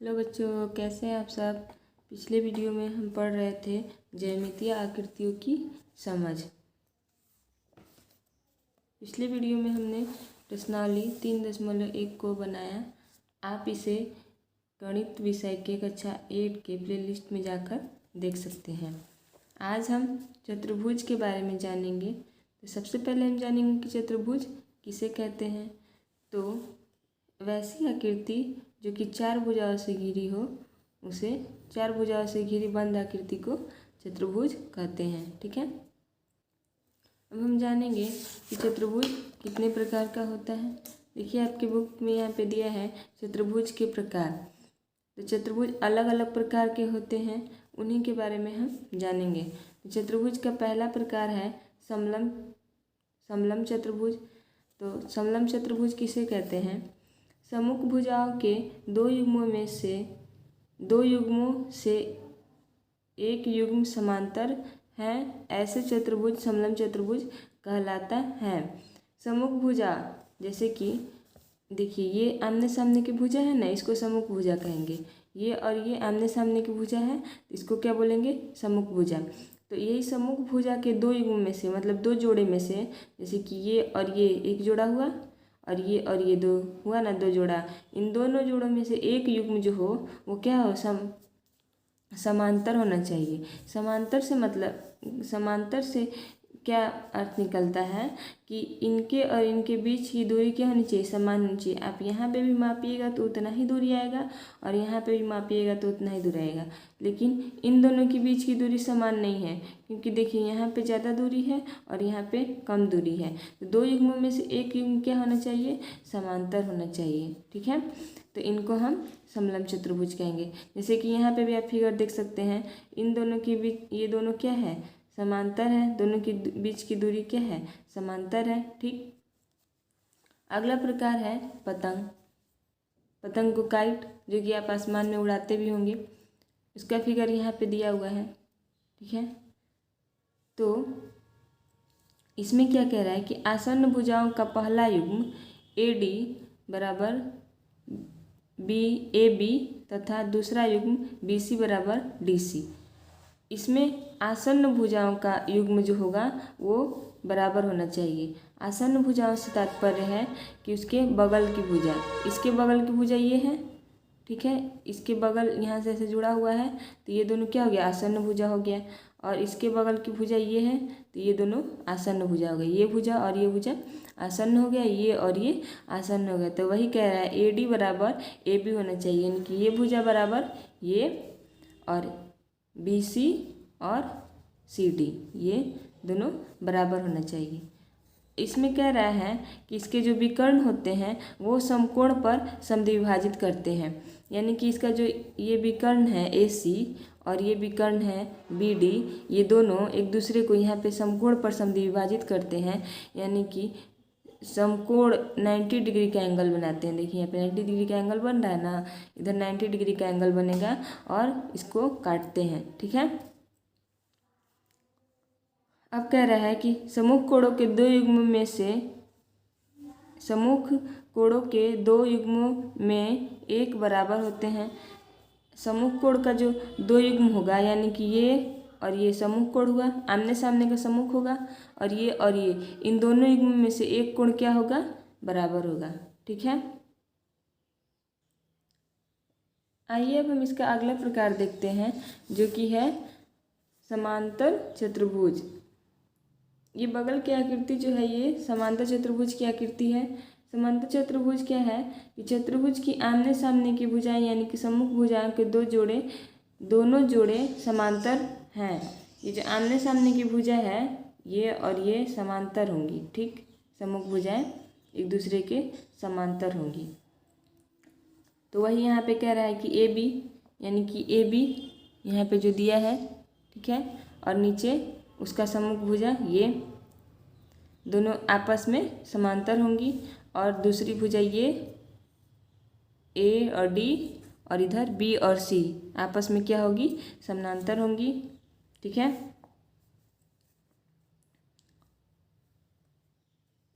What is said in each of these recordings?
Hello बच्चों, कैसे हैं आप सब। पिछले वीडियो में हम पढ़ रहे थे ज्यामितीय आकृतियों की समझ। पिछले वीडियो में हमने प्रश्नावली 3.1 को बनाया। आप इसे गणित विषय के कक्षा 8 के प्लेलिस्ट में जाकर देख सकते हैं। आज हम चतुर्भुज के बारे में जानेंगे। तो सबसे पहले हम जानेंगे कि चतुर्भुज किसे कहते हैं। तो वैसी आकृति जो कि 4 भुजाओं से घिरी हो, उसे 4 भुजाओं से घिरी बंद आकृति को चतुर्भुज कहते हैं। ठीक है, अब हम जानेंगे कि चतुर्भुज कितने प्रकार का होता है। देखिए, आपके बुक में यहाँ पे दिया है चतुर्भुज के प्रकार। तो चतुर्भुज अलग अलग प्रकार के होते हैं, उन्हीं के बारे में हम जानेंगे। तो चतुर्भुज का पहला प्रकार है समलंब चतुर्भुज। तो समलंब चतुर्भुज किसे कहते हैं? सम्मुख भुजाओं के दो युग्मों से एक युग्म समांतर है, ऐसे चतुर्भुज समलंब चतुर्भुज कहलाता है। सम्मुख भुजा, जैसे कि देखिए ये आमने सामने की भुजा है ना, इसको सम्मुख भुजा कहेंगे। ये और ये आमने सामने की भुजा है, इसको क्या बोलेंगे? सम्मुख भुजा। तो यही सम्मुख भुजा के दो युग्म में से, मतलब दो जोड़े में से, जैसे कि ये और ये एक जोड़ा हुआ और ये दो हुआ ना, दो जोड़ा। इन दोनों जोड़ों में से एक युग्म जो हो वो क्या हो? समांतर होना चाहिए। समांतर से क्या अर्थ निकलता है कि इनके और इनके बीच की दूरी क्या होनी चाहिए? समान होनी चाहिए। आप यहाँ पे भी मापिएगा तो उतना ही दूरी आएगा और यहाँ पे भी मापिएगा तो उतना ही दूरी आएगा। लेकिन इन दोनों के बीच की दूरी समान नहीं है, क्योंकि देखिए यहाँ पे ज़्यादा दूरी है और यहाँ पे कम दूरी है। तो दो युग्मों में से एक युग्म क्या होना चाहिए? समांतर होना चाहिए। ठीक है, तो इनको हम समलंब चतुर्भुज कहेंगे। जैसे कि यहाँ पे भी आप फिगर देख सकते हैं, इन दोनों के बीच ये दोनों क्या है? समांतर है। दोनों के बीच की दूरी क्या है? समांतर है। ठीक, अगला प्रकार है पतंग। पतंग को काइट, जो कि आप आसमान में उड़ाते भी होंगे, उसका फिगर यहाँ पे दिया हुआ है। ठीक है, तो इसमें क्या कह रहा है कि आसन्न भुजाओं का पहला युग्म AD बराबर AB तथा दूसरा युग्म BC बराबर DC। इसमें आसन्न भुजाओं का युग्म जो होगा वो बराबर होना चाहिए। आसन्न भुजाओं से तात्पर्य है कि उसके बगल की भुजा, इसके बगल की भुजा ये है, ठीक है, इसके बगल यहाँ से ऐसे जुड़ा हुआ है, तो ये दोनों क्या हो गया? आसन्न भुजा हो गया। और इसके बगल की भुजा ये है, तो ये दोनों आसन्न भुजा हो गई। ये भुजा और ये भुजा आसन्न हो गया, ये और ये आसन्न हो गया। तो वही कह रहा है AD बराबर AB होना चाहिए, यानी कि ये भुजा बराबर ये और BC और CD, ये दोनों बराबर होना चाहिए। इसमें कह रहा है कि इसके जो विकर्ण होते हैं वो समकोण पर समद्विभाजित करते हैं, यानी कि इसका जो ये विकर्ण है AC और ये विकर्ण है BD, ये दोनों एक दूसरे को यहाँ पे समकोण पर समद्विभाजित करते हैं, यानी कि समकोण 90 डिग्री का एंगल बनाते हैं। देखिए यहाँ पे 90 डिग्री का एंगल बन रहा है ना, इधर 90 डिग्री का एंगल बनेगा और इसको काटते हैं। ठीक है, अब कह रहा है कि सम्मुख कोणों के दो युग्मों में एक बराबर होते हैं। सम्मुख कोण का जो दो युग्म होगा, यानी कि ये और ये सम्मुख कोण हुआ, आमने सामने का सम्मुख होगा, और ये इन दोनों युग्म में से एक कोण क्या होगा? बराबर होगा। ठीक है, आइए अब हम इसका अगला प्रकार देखते हैं, जो कि है समांतर चतुर्भुज। ये बगल की आकृति जो है ये समांतर चतुर्भुज की आकृति है। समांतर चतुर्भुज क्या है कि चतुर्भुज की आमने सामने की भुजाएं, यानी कि सम्मुख भुजाओं के दोनों जोड़े समांतर हैं। ये जो आमने सामने की भुजा है ये और ये समांतर होंगी। ठीक, सम्मुख भुजाएं एक दूसरे के समांतर होंगी। तो वही यहाँ पे कह रहा है कि AB, यानी कि AB यहाँ पे जो दिया है, ठीक है, और नीचे उसका सम्मुख भुजा, ये दोनों आपस में समांतर होंगी। और दूसरी भुजा ये A और D और इधर B और C आपस में क्या होगी? समांतर होंगी। ठीक है,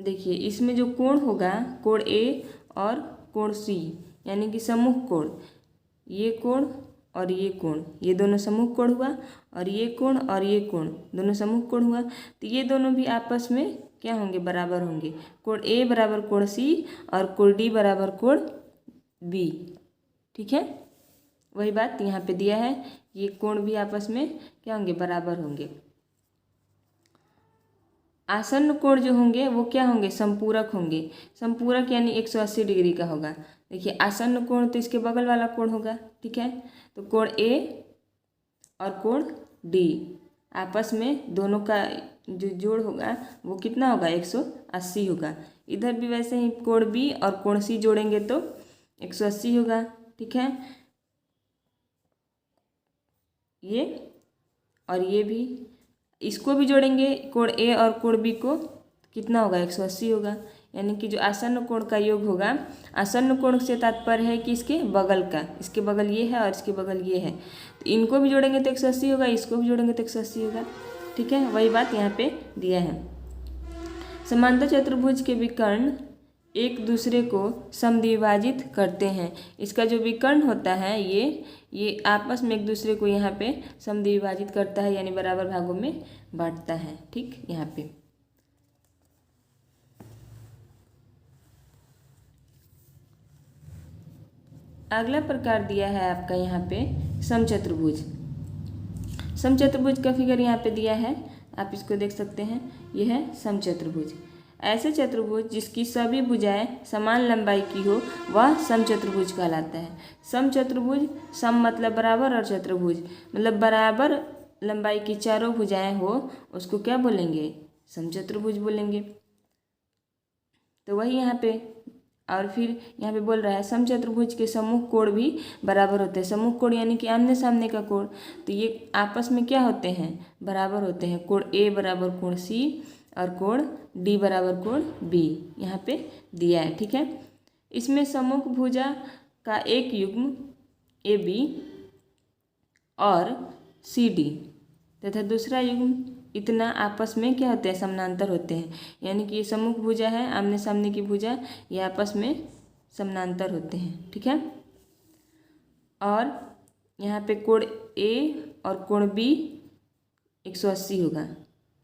देखिए इसमें जो कोण होगा, कोण A और कोण C, यानी कि सम्मुख कोण, ये कोण और ये कोण, ये दोनों सम्मुख कोण हुआ, और ये कोण और ये कोण दोनों सम्मुख कोण हुआ। तो ये दोनों भी आपस में क्या होंगे, बराबर होंगे। कोण ए बराबर कोण सी और कोण डी बराबर कोण बी। ठीक है, वही बात यहाँ पे दिया है, ये कोण भी आपस में क्या होंगे, बराबर होंगे। आसन्न कोण जो होंगे वो क्या होंगे, संपूरक होंगे। संपूरक यानी 180 डिग्री का होगा। देखिए आसन्न कोण तो इसके बगल वाला कोण होगा। ठीक है, तो कोण ए और कोण डी आपस में दोनों का जो जोड़ होगा वो कितना होगा, 180 होगा। इधर भी वैसे ही कोण बी और कोण सी जोड़ेंगे तो 180 होगा। ठीक है, ये और ये भी, इसको भी जोड़ेंगे कोण ए और कोण बी को, कितना होगा, 180 होगा। यानी कि जो आसन्न कोण का योग होगा, आसन्न कोण से तात्पर्य है कि इसके बगल का, इसके बगल ये है और इसके बगल ये है, तो इनको भी जोड़ेंगे तो 180 होगा, इसको भी जोड़ेंगे तो 180 होगा। ठीक है, वही बात यहाँ पे दिया है। समांतर चतुर्भुज के विकर्ण एक दूसरे को समद्विभाजित करते हैं। इसका जो विकर्ण होता है ये आपस में एक दूसरे को यहाँ पे समद्विभाजित करता है, यानी बराबर भागों में बांटता है। ठीक, यहाँ पे अगला प्रकार दिया है आपका यहाँ पे समचतुर्भुज। समचतुर्भुज का फिगर यहाँ पे दिया है, आप इसको देख सकते हैं। यह है समचतुर्भुज। ऐसे चतुर्भुज जिसकी सभी भुजाएं समान लंबाई की हो वह समचतुर्भुज कहलाता है। समचतुर्भुज, सम मतलब बराबर और चतुर्भुज मतलब बराबर लंबाई की चारों भुजाएं हो, उसको क्या बोलेंगे, समचतुर्भुज बोलेंगे। तो वही यहाँ पे, और फिर यहाँ पे बोल रहा है समचतुर्भुज के सम्मुख कोण भी बराबर होते हैं। सम्मुख कोण यानी कि आमने सामने का कोण, तो ये आपस में क्या होते हैं, बराबर होते हैं। कोण ए बराबर कोण सी और कोण डी बराबर कोण बी यहाँ पे दिया है। ठीक है, इसमें सम्मुख भुजा का एक युग्म ए बी और सी डी तथा दूसरा युग्म इतना आपस में क्या होते हैं, समानांतर होते हैं। यानी कि ये सम्मुख भुजा है, आमने सामने की भुजा, ये आपस में समानांतर होते हैं। ठीक है, और यहाँ पे कोण ए और कोण बी 180 होगा।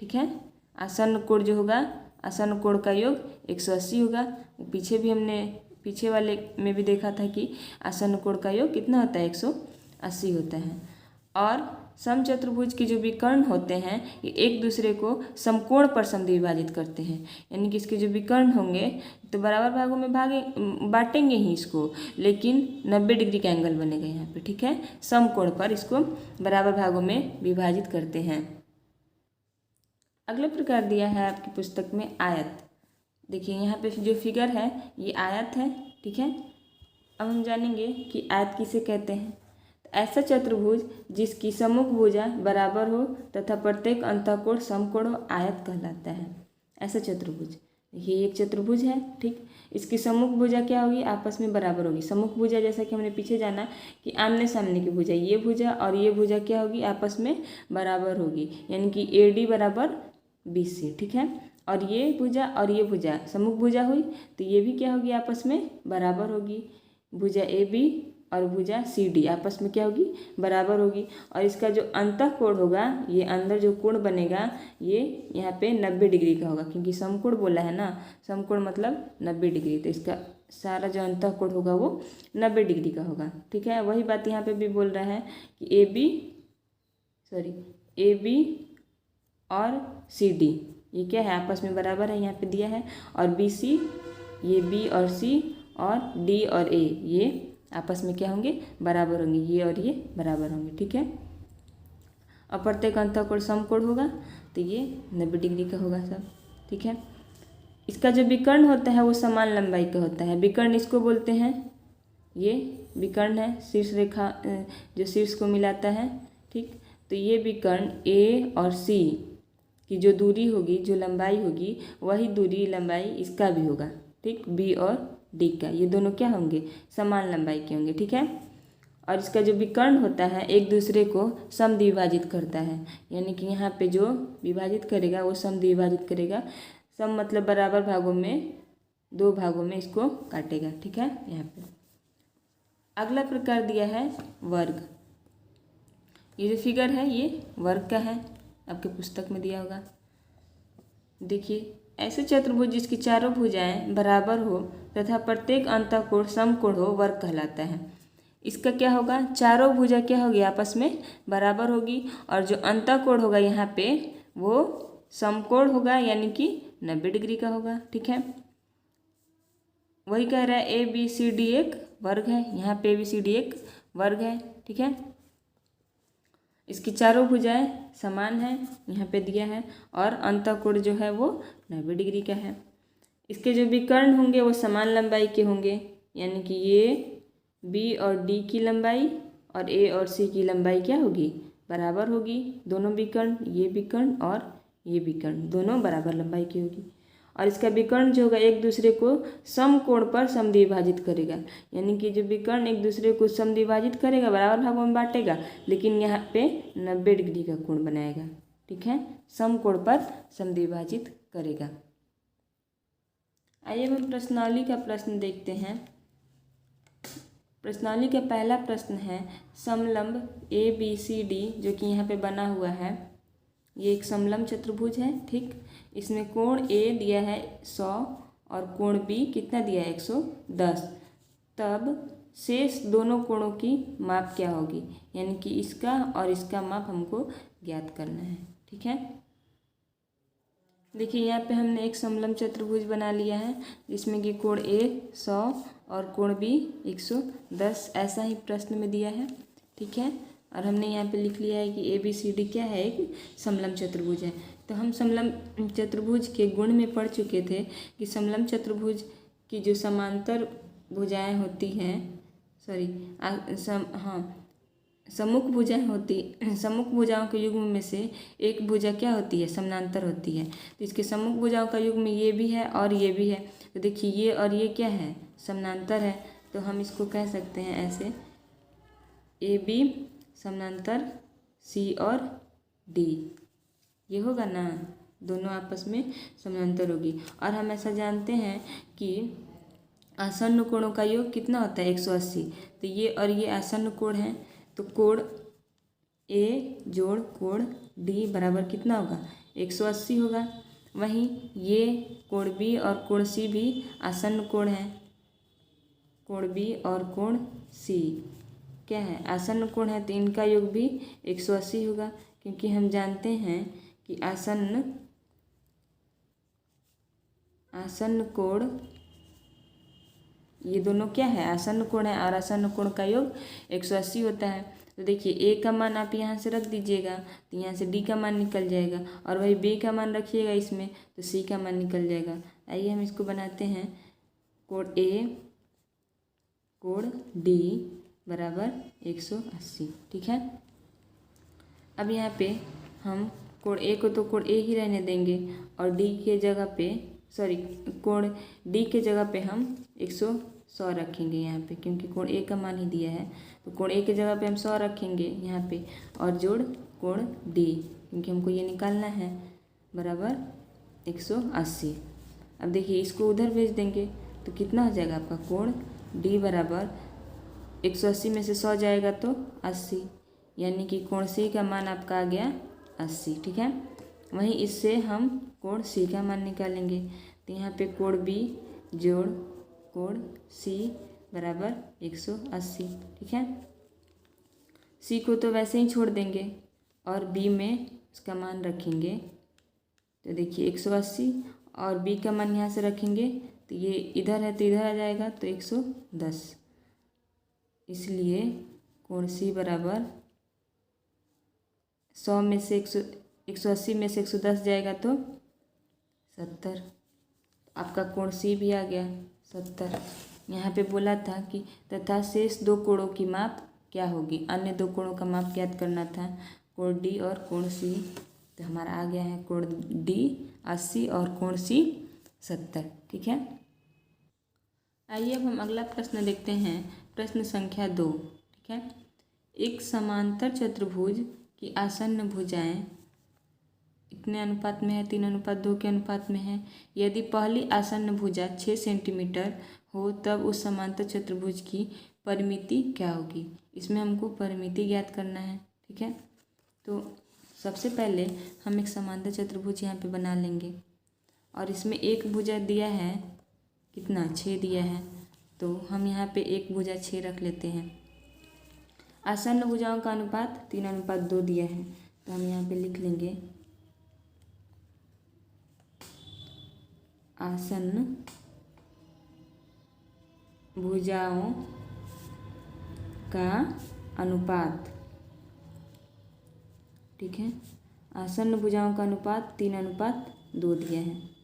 ठीक है, आसन्न कोण जो होगा, आसन्न कोण का योग 180 होगा। पीछे भी हमने पीछे वाले में भी देखा था कि आसन्न कोण का योग कितना होता है, 180 होता है। और समचतुर्भुज के जो विकर्ण होते हैं ये एक दूसरे को समकोण पर समद्विभाजित करते हैं। यानी कि इसके जो विकर्ण होंगे तो बराबर भागों में बांटेंगे ही इसको, लेकिन 90 डिग्री का एंगल बनेगा यहाँ पे। ठीक है, समकोण पर इसको बराबर भागों में विभाजित करते हैं। अगला प्रकार दिया है आपकी पुस्तक में आयत। देखिए यहाँ पे जो फिगर है ये आयत है। ठीक है, अब हम जानेंगे कि आयत किसे कहते हैं। ऐसा चतुर्भुज जिसकी सम्मुख भुजा बराबर हो तथा प्रत्येक अंतःकोण समकोण हो आयत कहलाता है। ऐसा चतुर्भुज, ये एक चतुर्भुज है। ठीक, इसकी सम्मुख भुजा क्या होगी, आपस में बराबर होगी। सम्मुख भुजा जैसा कि हमने पीछे जाना कि आमने सामने की भुजा, ये भुजा और ये भुजा क्या होगी, आपस में बराबर होगी। यानी कि ए डी बराबर बी सी। ठीक है, और ये भुजा और ये भुजा सम्मुख भुजा हुई तो ये भी क्या होगी, आपस में बराबर होगी। भुजा ए बी और भुजा सी डी आपस में क्या होगी, बराबर होगी। और इसका जो अंतःकोण होगा, ये अंदर जो कोण बनेगा ये यहाँ पे 90 डिग्री का होगा, क्योंकि समकोण बोला है ना, समकोण मतलब 90 डिग्री, तो इसका सारा जो अंतःकोण होगा वो 90 डिग्री का होगा। ठीक है, वही बात यहाँ पे भी बोल रहा है कि ए बी और सी डी ये क्या है, आपस में बराबर है, यहाँ पे दिया है। और बी सी, ये बी और सी और डी और ए ये आपस में क्या होंगे, बराबर होंगे, ये और ये बराबर होंगे। ठीक है, और प्रत्येक अंतःकोण समकोण होगा तो ये 90 डिग्री का होगा सब। ठीक है, इसका जो विकर्ण होता है वो समान लंबाई का होता है। विकर्ण इसको बोलते हैं, ये विकर्ण है, शीर्ष रेखा जो शीर्ष को मिलाता है। ठीक, तो ये विकर्ण ए और सी की जो दूरी होगी, जो लंबाई होगी, वही दूरी लंबाई इसका भी होगा। ठीक, बी और डी का, ये दोनों क्या होंगे, समान लंबाई के होंगे। ठीक है, और इसका जो विकर्ण होता है एक दूसरे को समद्विभाजित करता है। यानी कि यहाँ पे जो विभाजित करेगा वो समद्विभाजित करेगा। सम मतलब बराबर भागों में, 2 भागों में इसको काटेगा। ठीक है, यहाँ पे अगला प्रकार दिया है वर्ग। ये जो फिगर है ये वर्ग का है, आपके पुस्तक में दिया होगा। देखिए, ऐसे चतुर्भुज जिसकी चारों भुजाएं बराबर हो तथा प्रत्येक अंतःकोण समकोण हो वर्ग कहलाता है। इसका क्या होगा, चारों भुजा क्या होगी, आपस में बराबर होगी, और जो अंतःकोण होगा यहाँ पे वो समकोण होगा, यानी कि 90 डिग्री का होगा। ठीक है, वही कह रहा है ए बी सी डी एक वर्ग है, यहाँ पे ए बी सी डी एक वर्ग है। ठीक है, इसकी चारों भुजाएं समान है, यहाँ पे दिया है, और अंतःकोण जो है वो 90 डिग्री का है। इसके जो विकर्ण होंगे वो समान लंबाई के होंगे, यानी कि ये बी और डी की लंबाई और ए और सी की लंबाई क्या होगी, बराबर होगी। दोनों विकर्ण, ये विकर्ण और ये विकर्ण दोनों बराबर लंबाई की होगी। और इसका विकर्ण जो होगा एक दूसरे को समकोण पर समद्विभाजित करेगा, यानी कि जो विकर्ण एक दूसरे को समद्विभाजित करेगा, बराबर भागों में बांटेगा, लेकिन यहाँ पे 90 डिग्री का कोण बनाएगा। ठीक है, समकोण पर समद्विभाजित करेगा। आइए हम प्रश्नावली का प्रश्न देखते हैं। प्रश्नावली का पहला प्रश्न है समलंब ए बी सी डी, जो कि यहाँ पे बना हुआ है। ये एक समलंब चतुर्भुज है। ठीक, इसमें कोण ए दिया है 100 और कोण बी कितना दिया है 110। तब शेष दोनों कोणों की माप क्या होगी, यानी कि इसका और इसका माप हमको ज्ञात करना है। ठीक है, देखिए यहाँ पे हमने एक समलंब चतुर्भुज बना लिया है, जिसमें कि कोण ए 100 और कोण बी 110 ऐसा ही प्रश्न में दिया है। ठीक है, और हमने यहाँ पे लिख लिया है कि ए बी सी डी क्या है, एक समलंब चतुर्भुज है। तो हम समलंब चतुर्भुज के गुण में पढ़ चुके थे कि समलंब चतुर्भुज की जो समांतर भुजाएं होती हैं, सम्मुख भुजाएं होती, सम्मुख भुजाओं के युग्म में से एक भुजा क्या होती है, समानांतर होती है। तो इसके सम्मुख भुजाओं का युग्म ये भी है और ये भी है। तो देखिए ये और ये क्या है, समानांतर है। तो हम इसको कह सकते हैं ऐसे, ए बी समानांतर सी और डी, ये होगा ना, दोनों आपस में समानांतर होगी। और हम ऐसा जानते हैं कि आसन्न कोणों का योग कितना होता है 180। तो ये और ये आसन्न कोण है, तो कोण ए जोड़ कोण डी बराबर कितना होगा 180 होगा। वहीं ये कोण बी और कोण सी भी आसन्न कोण है। कोण बी और कोण सी क्या है, आसन्न कोण है, तो इनका योग भी 180 होगा, क्योंकि हम जानते हैं कि आसन्न कोण ये दोनों क्या है, आसन्न कोण है, और आसन्न कोण का योग 180 होता है। तो देखिए ए का मान आप यहाँ से रख दीजिएगा, तो यहाँ से डी का मान निकल जाएगा, और वही बी का मान रखिएगा इसमें, तो सी का मान निकल जाएगा। आइए हम इसको बनाते हैं, कोण ए कोण डी बराबर 180। ठीक है, अब यहाँ पे हम कोण ए को तो कोण ए ही रहने देंगे, और डी के जगह पे कोण डी के जगह पे हम 100 रखेंगे यहाँ पे, क्योंकि कोण ए का मान ही दिया है। तो कोण ए के जगह पे हम 100 रखेंगे यहाँ पे, और जोड़ कोण डी, क्योंकि हमको ये निकालना है, बराबर 180। अब देखिए इसको उधर भेज देंगे तो कितना हो जाएगा आपका, कोण डी बराबर 180 में से 100 जाएगा तो 80, यानी कि कोण सी का मान आपका आ गया 80। ठीक है, वहीं इससे हम कोण सी का मान निकालेंगे। तो यहाँ पे कोण बी जोड़ कोण सी बराबर 180। ठीक है, सी को तो वैसे ही छोड़ देंगे और बी में उसका मान रखेंगे। तो देखिए 180 और बी का मान यहाँ से रखेंगे, तो ये इधर है तो इधर आ जाएगा, तो 110। इसलिए कोण सी बराबर 100 में से 180 में से 110 जाएगा तो 70। आपका कोण सी भी आ गया 70। यहाँ पे बोला था कि तथा शेष दो कोणों की माप क्या होगी, अन्य दो कोणों का माप ज्ञात करना था, कोण डी और कोण सी। तो हमारा आ गया है कोण डी 80 और कोण सी 70। ठीक है, आइए अब हम अगला प्रश्न देखते हैं, प्रश्न संख्या 2। ठीक है, एक समांतर चतुर्भुज की आसन्न भुजाएं इतने अनुपात में है, 3:2 के अनुपात में है। यदि पहली आसन्न भुजा 6 सेंटीमीटर हो तब उस समांतर चतुर्भुज की परिमिति क्या होगी। इसमें हमको परिमिति ज्ञात करना है। ठीक है, तो सबसे पहले हम एक समांतर चतुर्भुज यहाँ पे बना लेंगे और इसमें एक भुजा दिया है कितना, 6 दिया है, तो हम यहाँ पे एक भुजा 6 रख लेते हैं। आसन्न भुजाओं का अनुपात 3:2 दिया है, तो हम यहाँ पे लिख लेंगे आसन्न भुजाओं का अनुपात। ठीक है, आसन्न भुजाओं का अनुपात 3:2 दिया है।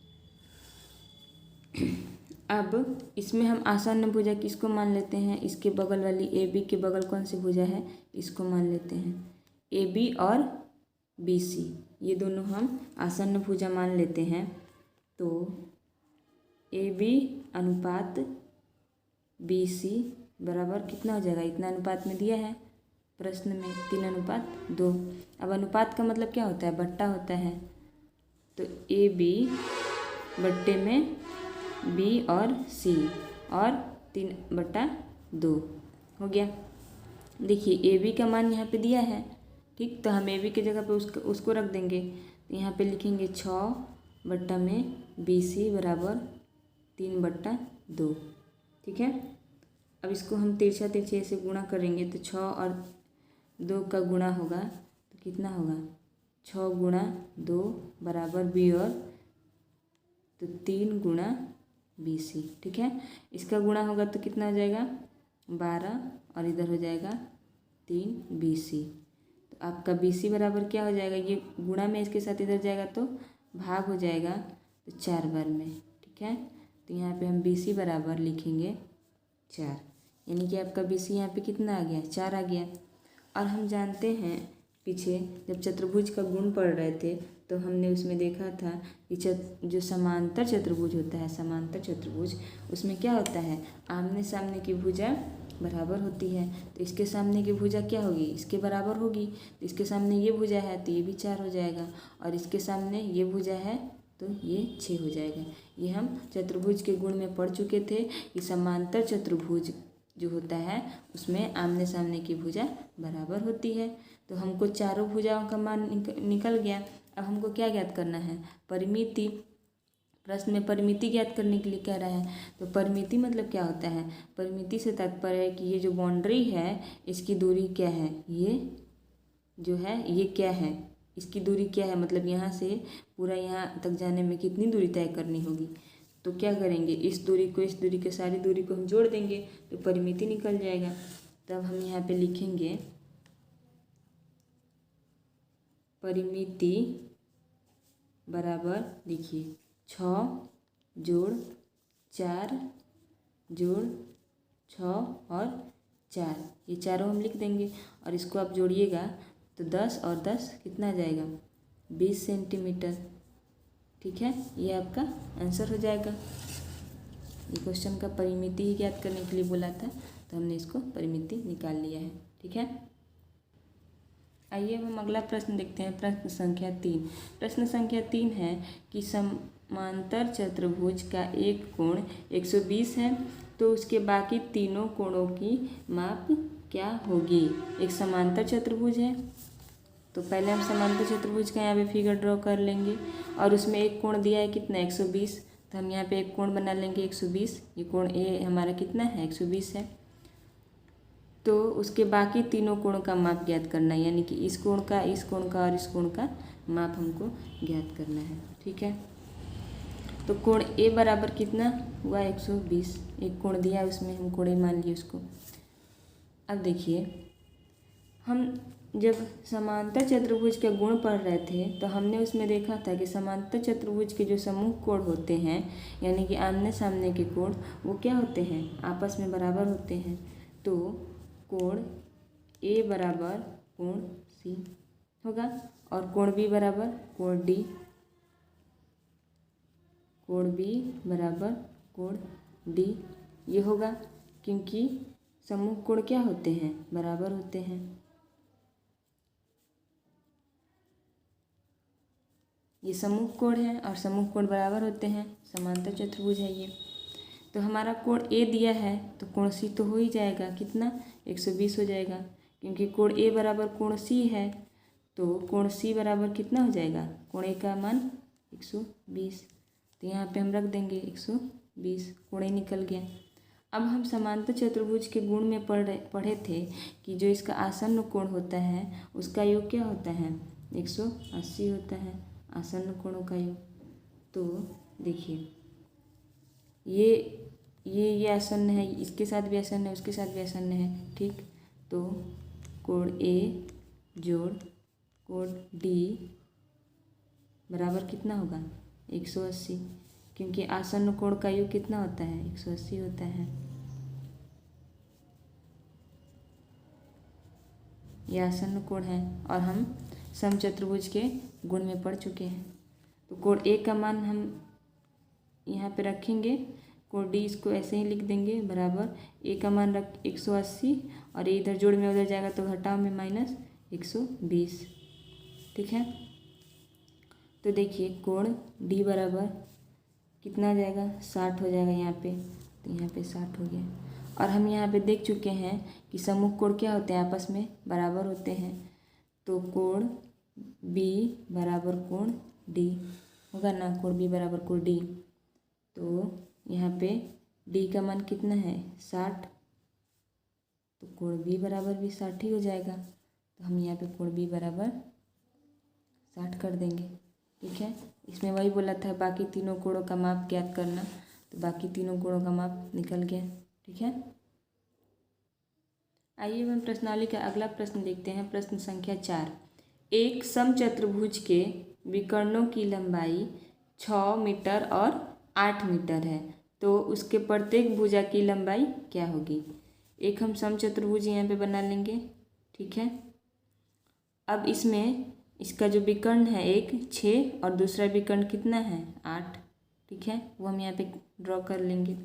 अब इसमें हम आसन्न भुजा किसको मान लेते हैं, इसके बगल वाली ए बी के बगल कौन सी भुजा है, इसको मान लेते हैं। ए बी और बी सी ये दोनों हम आसन्न भुजा मान लेते हैं। तो ए बी अनुपात बी सी बराबर कितना हो जाएगा, इतना अनुपात में दिया है प्रश्न में 3:2। अब अनुपात का मतलब क्या होता है, बट्टा होता है। तो ए बी बट्टे में बी और सी और 3/2 हो गया। देखिए ए बी का मान यहाँ पे दिया है। ठीक, तो हम ए बी की जगह पे उसको रख देंगे। तो यहाँ पे लिखेंगे 6/बी बराबर 3/2। ठीक है, अब इसको हम तिरछा तिरछे ऐसे गुणा करेंगे तो 6 और 2 का गुणा होगा तो कितना होगा, 6 गुणा 2 बराबर बी और तो 3 गुणा बी सी। ठीक है, इसका गुणा होगा तो कितना हो जाएगा 12 और इधर हो जाएगा 3 बी सी। तो आपका बी सी बराबर क्या हो जाएगा, ये गुणा में इसके साथ इधर जाएगा तो भाग हो जाएगा तो 4 बार में। ठीक है, तो यहाँ पे हम बी सी बराबर लिखेंगे 4, यानी कि आपका बी सी यहाँ पे कितना आ गया, 4 आ गया। और हम जानते हैं पीछे जब चतुर्भुज का गुण पढ़ रहे थे तो हमने उसमें देखा था कि जो समांतर चतुर्भुज होता है, समांतर चतुर्भुज, उसमें क्या होता है, आमने सामने की भुजा बराबर होती है। तो इसके सामने की भुजा क्या होगी, इसके बराबर होगी। तो इसके सामने ये भुजा है तो ये भी 4 हो जाएगा, और इसके सामने ये भुजा है तो ये 6 हो जाएगा। ये हम चतुर्भुज के गुण में पढ़ चुके थे कि समांतर चतुर्भुज जो होता है उसमें आमने सामने की भुजा बराबर होती है। तो हमको चारों भुजाओं का मान निकल गया। अब हमको क्या ज्ञात करना है, परिमिति। प्रश्न में परिमिति ज्ञात करने के लिए कह रहा है। तो परिमिति मतलब क्या होता है, परिमिति से तात्पर्य है कि ये जो बाउंड्री है इसकी दूरी क्या है, ये जो है ये क्या है, इसकी दूरी क्या है, मतलब यहाँ से पूरा यहाँ तक जाने में कितनी दूरी तय करनी होगी। तो क्या करेंगे, इस दूरी को इस दूरी के सारी दूरी को हम जोड़ देंगे तो परिमिति निकल जाएगा। तब हम यहाँ पे लिखेंगे परिमिति बराबर, देखिए 6 जोड़ 4 जोड़ 6 और 4, ये चारों हम लिख देंगे और इसको आप जोड़िएगा तो 10 और 10 कितना आ जाएगा, 20 सेंटीमीटर। ठीक है, ये आपका आंसर हो जाएगा। ये क्वेश्चन का परिमिति ही ज्ञात करने के लिए बोला था तो हमने इसको परिमिति निकाल लिया है। ठीक है, आइए हम अगला प्रश्न देखते हैं। प्रश्न संख्या 3। प्रश्न संख्या 3 है कि समांतर चतुर्भुज का एक कोण 120 है तो उसके बाकी तीनों कोणों की माप क्या होगी। एक समांतर चतुर्भुज है तो पहले हम समांतर चतुर्भुज का यहाँ पे फिगर ड्रॉ कर लेंगे और उसमें एक कोण दिया है कितना, 120। तो हम यहाँ पे एक कोण बना लेंगे 120। ये कोण ए हमारा कितना है, 120 है। तो उसके बाकी तीनों कोणों का माप ज्ञात करना है, यानी कि इस कोण का, इस कोण का और इस कोण का माप हमको ज्ञात करना है। ठीक है, तो कोण ए बराबर कितना हुआ, 120। एक कोण दिया है उसमें हम कोण ए मान लिए उसको। अब देखिए, हम जब समांतर चतुर्भुज के गुण पढ़ रहे थे तो हमने उसमें देखा था कि समांतर चतुर्भुज के जो समूह कोण होते हैं, यानी कि आमने सामने के कोण, वो क्या होते हैं, आपस में बराबर होते हैं। तो कोण ए बराबर कोण सी होगा और कोण बी बराबर कोण डी, कोण बी बराबर कोण डी ये होगा, क्योंकि समूह कोण क्या होते हैं, बराबर होते हैं। ये समूह कोण है और समूह कोण बराबर होते हैं, समांतर चतुर्भुज है ये। तो हमारा कोण ए दिया है तो कोण सी तो हो ही जाएगा, कितना 120 हो जाएगा, क्योंकि कोण ए बराबर कोण सी है। तो कोण सी बराबर कितना हो जाएगा, कोण ए का मान 120। तो यहाँ पे हम रख देंगे 120, कोण ए निकल गया। अब हम समांतर चतुर्भुज के गुण में पढ़े थे कि जो इसका आसन्न कोण होता है उसका योग क्या होता है, 180 होता है आसन्न कोणों का योग। तो देखिए ये आसन्न है, इसके साथ भी आसन्न है, उसके साथ भी आसन्न है, ठीक। तो कोण ए जोड़ कोण डी बराबर कितना होगा, 180, क्योंकि आसन्न कोण का योग कितना होता है, 180 होता है। यह आसन्न कोण है और हम समचतुर्भुज के गुण में पढ़ चुके हैं। तो कोण ए का मान हम यहाँ पे रखेंगे, कोण डी इसको ऐसे ही लिख देंगे बराबर ए का मान रख 180 और ये इधर जोड़ में उधर जाएगा तो घटाव में माइनस 120, ठीक है। तो देखिए कोण डी बराबर कितना आ जाएगा, 60 हो जाएगा यहाँ पे, तो यहाँ पे 60 हो गया। और हम यहाँ पे देख चुके हैं कि सम्मुख कोण क्या होते हैं, आपस में बराबर होते हैं। तो कोण बी बराबर कोण डी होगा ना, कोण बी बराबर कोण डी। तो यहाँ पे डी का मान कितना है, 60, तो कोण बी बराबर भी 60 ही हो जाएगा। तो हम यहाँ पे कोण बी बराबर 60 कर देंगे, ठीक है। इसमें वही बोला था बाकी तीनों कोणों का माप ज्ञात करना, तो बाकी तीनों कोणों का माप निकल गया, ठीक है। आइए हम प्रश्नावली का अगला प्रश्न देखते हैं। प्रश्न संख्या 4, एक समचतुर्भुज के विकर्णों की लंबाई 6 मीटर और 8 मीटर है, तो उसके प्रत्येक भुजा की लंबाई क्या होगी। एक हम समचतुर्भुज यहाँ पे बना लेंगे, ठीक है। अब इसमें इसका जो विकर्ण है एक 6 और दूसरा विकर्ण कितना है 8, ठीक है, वो हम यहाँ पे ड्रॉ कर लेंगे।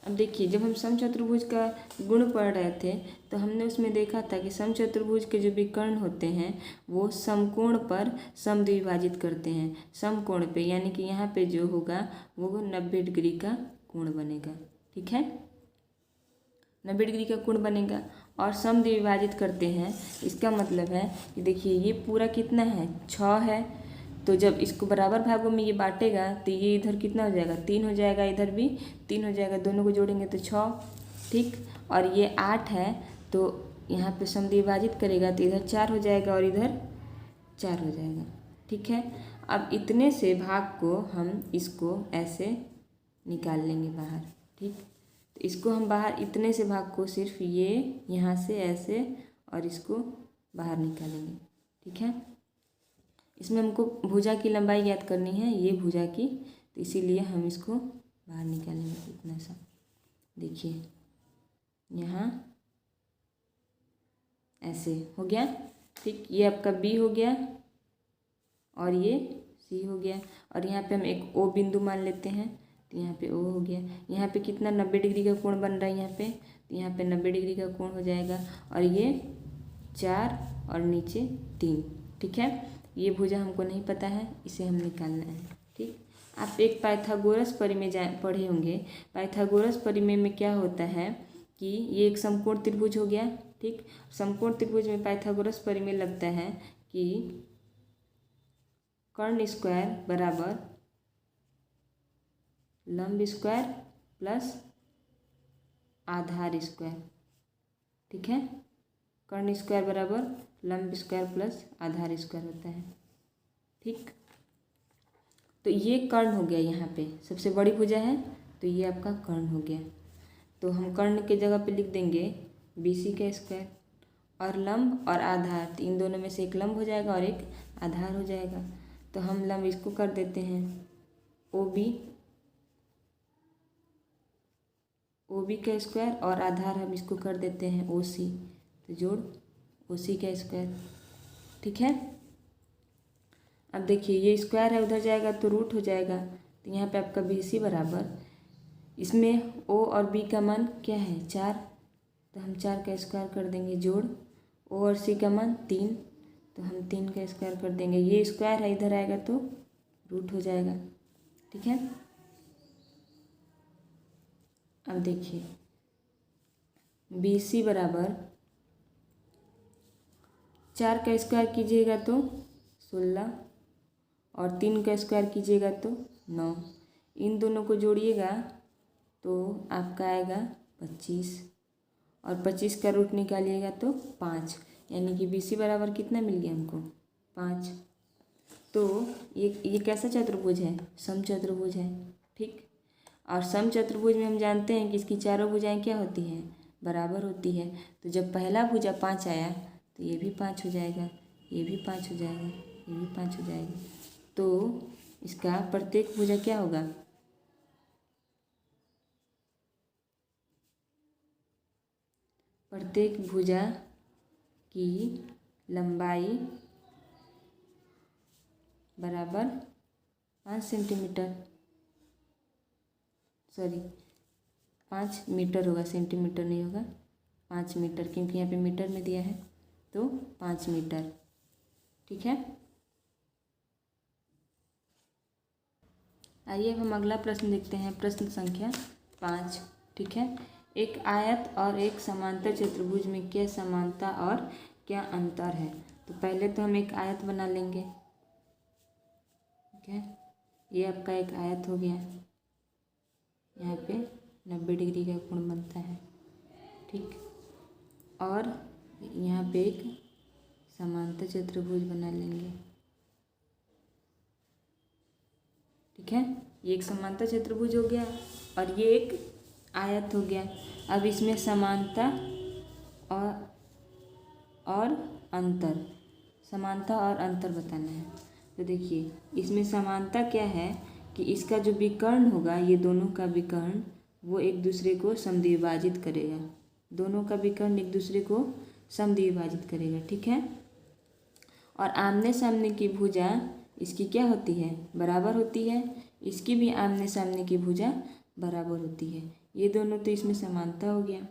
अब देखिए जब हम समचतुर्भुज का गुण पढ़ रहे थे तो हमने उसमें देखा था कि समचतुर्भुज के जो विकर्ण होते हैं वो समकोण पर समद्विभाजित करते हैं, समकोण पे, यानी कि यहाँ पे जो होगा वो 90 डिग्री का कोण बनेगा, ठीक है, 90 डिग्री का कोण बनेगा और समद्विभाजित करते हैं। इसका मतलब है कि देखिए ये पूरा कितना है 6 है, तो जब इसको बराबर भागों में ये बांटेगा तो ये इधर कितना हो जाएगा 3 हो जाएगा, इधर भी 3 हो जाएगा, दोनों को जोड़ेंगे तो 6, ठीक। और ये 8 है तो यहाँ पे समद्विभाजित करेगा तो इधर 4 हो जाएगा और इधर 4 हो जाएगा, ठीक है। अब इतने से भाग को हम इसको ऐसे निकाल लेंगे बाहर, ठीक। तो इसको हम बाहर इतने से भाग को सिर्फ ये यहाँ से ऐसे और इसको बाहर निकालेंगे, ठीक है। इसमें हमको भुजा की लंबाई ज्ञात करनी है, ये भुजा की, तो इसीलिए हम इसको बाहर निकालेंगे इतना सा। देखिए यहाँ ऐसे हो गया, ठीक। ये आपका बी हो गया और ये सी हो गया और यहाँ पे हम एक ओ बिंदु मान लेते हैं, तो यहाँ पे ओ हो गया। यहाँ पे कितना 90 डिग्री का कोण बन रहा है यहाँ पे, तो यहाँ पे 90 डिग्री का कोण हो जाएगा और ये 4 और नीचे 3, ठीक है। ये भुजा हमको नहीं पता है, इसे हम निकालना है, ठीक। आप एक पाइथागोरस परिमेय पढ़े होंगे। पाइथागोरस परिमेय में क्या होता है कि ये एक समकोण त्रिभुज हो गया, ठीक। समकोण त्रिभुज में पाइथागोरस परिमेय लगता है कि कर्ण स्क्वायर बराबर लंब स्क्वायर प्लस आधार स्क्वायर, ठीक है। कर्ण स्क्वायर बराबर लंब स्क्वायर प्लस आधार स्क्वायर होता है, ठीक। तो ये कर्ण हो गया, यहाँ पे सबसे बड़ी भुजा है तो ये आपका कर्ण हो गया। तो हम कर्ण के जगह पे लिख देंगे BC का स्क्वायर और लंब और आधार, तो इन दोनों में से एक लंब हो जाएगा और एक आधार हो जाएगा। तो हम लंब इसको कर देते हैं OB का स्क्वायर और आधार हम इसको कर देते हैं OC, तो जोड़ OC का स्क्वायर, ठीक है। अब देखिए ये स्क्वायर है, उधर जाएगा तो रूट हो जाएगा, तो यहाँ पे आपका BC बराबर, इसमें O और B का मान क्या है 4, तो हम 4 का स्क्वायर कर देंगे, जोड़ O और C का मान 3, तो हम 3 का स्क्वायर कर देंगे। ये स्क्वायर है, इधर आएगा तो रूट हो जाएगा, ठीक है। अब देखिए BC बराबर 4 का स्क्वायर कीजिएगा तो 16 और 3 का स्क्वायर कीजिएगा तो 9। इन दोनों को जोड़िएगा तो आपका आएगा 25 और 25 का रूट निकालिएगा तो 5, यानी कि BC बराबर कितना मिल गया हमको 5। तो ये कैसा चतुर्भुज है, समचतुर्भुज है। ठीक, और समचतुर्भुज में हम जानते हैं कि इसकी चारों भुजाएं क्या होती हैं, बराबर होती है। तो जब पहला भुजा 5 आया तो ये भी 5 हो जाएगा, ये भी 5 हो जाएगा, ये भी 5 हो जाएगा। तो इसका प्रत्येक भुजा क्या होगा, प्रत्येक भुजा की लंबाई बराबर 5 सेंटीमीटर, सॉरी 5 मीटर होगा, सेंटीमीटर नहीं होगा, 5 मीटर, क्योंकि यहाँ पे मीटर में दिया है तो 5 मीटर। ठीक है, आइए अब हम अगला प्रश्न देखते हैं, प्रश्न संख्या 5। ठीक है, एक आयत और एक समांतर चतुर्भुज में क्या समानता और क्या अंतर है। तो पहले तो हम एक आयत बना लेंगे। ठीक है, ये आपका एक आयत हो गया, यहाँ पे 90 डिग्री का कोण बनता है। ठीक, और यहाँ पे एक समांतर चतुर्भुज बना लेंगे। ठीक है, ये एक समांतर चतुर्भुज हो गया और ये एक आयत हो गया। अब इसमें समानता और अंतर, समानता और अंतर बताना है। तो देखिए इसमें समानता क्या है कि इसका जो विकर्ण होगा, ये दोनों का विकर्ण वो एक दूसरे को समद्विभाजित करेगा, दोनों का विकर्ण एक दूसरे को समद्विभाजित करेगा। ठीक है, और आमने सामने की भुजा इसकी क्या होती है, बराबर होती है, इसकी भी आमने सामने की भुजा बराबर होती है। ये दोनों तो इसमें समानता हो गया।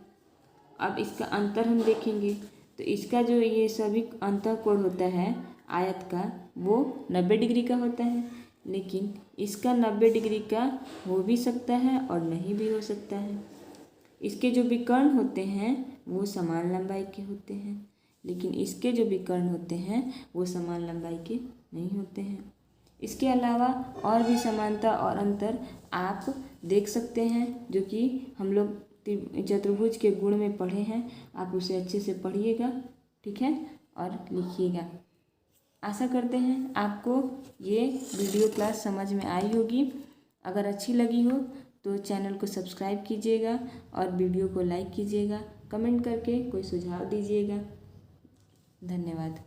अब इसका अंतर हम देखेंगे तो इसका जो ये सभी अंतःकोण होता है आयत का वो 90 डिग्री का होता है, लेकिन इसका 90 डिग्री का हो भी सकता है और नहीं भी हो सकता है। इसके जो विकर्ण होते हैं वो समान लंबाई के होते हैं, लेकिन इसके जो विकर्ण होते हैं वो समान लंबाई के नहीं होते हैं। इसके अलावा और भी समानता और अंतर आप देख सकते हैं, जो कि हम लोग चतुर्भुज के गुण में पढ़े हैं। आप उसे अच्छे से पढ़िएगा, ठीक है, और लिखिएगा। आशा करते हैं आपको ये वीडियो क्लास समझ में आई होगी। अगर अच्छी लगी हो तो चैनल को सब्सक्राइब कीजिएगा और वीडियो को लाइक कीजिएगा, कमेंट करके कोई सुझाव दीजिएगा। धन्यवाद।